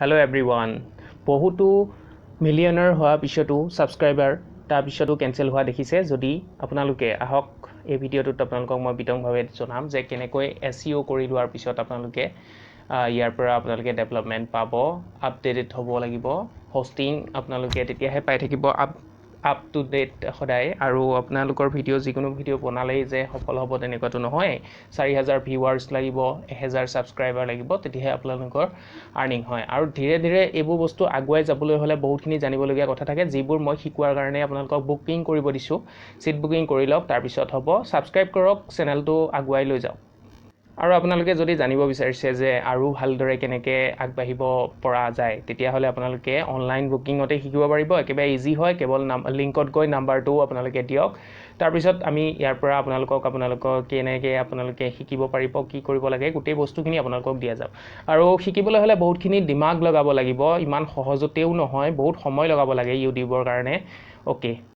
Hello everyone. বহুতো millionaire হোৱা পিছতো সাবস্ক্ৰাইবাৰ তাৰ পিছতো কেনসেল হোৱা দেখিছে যদি আপোনালোকে আহক এই ভিডিঅ'টোত আপোনালোকক মই বিতংভাৱে জনাম যে কেনেকৈ SEO কৰি লোৱাৰ পিছত আপোনালোকে ইয়াৰ পৰা আপোনালোকে ডেভেলপমেন্ট পাব আপডেটেড হ'ব লাগিব হোষ্টিং আপোনালোকে তেতিয়াহে পাই থাকিব আপ টু ডেট সদায় আৰু আপোনালোকৰ ভিডিঅ' যিকোনো ভিডিঅ' বনালেই যে সফল হ'ব তেনেকুৱাটো নহয় 4000 ভিউৱাৰ্ছ লাগিব 1000 সাবস্ক্ৰাইবাৰ লাগিব তেতিয়াহে আপোনালোকৰ আৰ্নিং হয় আৰু ধীৰে ধীৰে এইবোৰ বস্তু আগুৱাই যাবলৈ হ'লে বহুতখিনি জানিবলগীয়া কথা থাকে যিবোৰ মই শিকোৱাৰ কাৰণে আপোনালোকক বুকিং কৰিব দিছোঁ সিট বুকিং কৰি লওক তাৰ পিছত হ'ব সাবস্ক্ৰাইব কৰক চেনেলটো আগুৱাই লৈ যাওক আৰু আপোনালোকে যদি জানিব বিচাৰিছে যে আৰু ভালদৰে কেনেকৈ আগবাঢ়িব পৰা যায় তেতিয়াহ'লে আপোনালোকে অনলাইন বুকিঙতে শিকিব পাৰিব একেবাৰে ইজি হয় কেৱল লিংকত গৈ নাম্বাৰটো আপোনালোকে দিয়ক তাৰপিছত আমি ইয়াৰ পৰা আপোনালোকক কেনেকৈ আপোনালোকে শিকিব পাৰিব কি কৰিব লাগে গোটেই বস্তুখিনি আপোনালোকক দিয়া যাব আৰু শিকিবলৈ হ'লে বহুতখিনি দিমাগ লগাব লাগিব ইমান সহজতেও নহয় বহুত সময় লগাব লাগে ইউটিউবৰ কাৰণে ওকে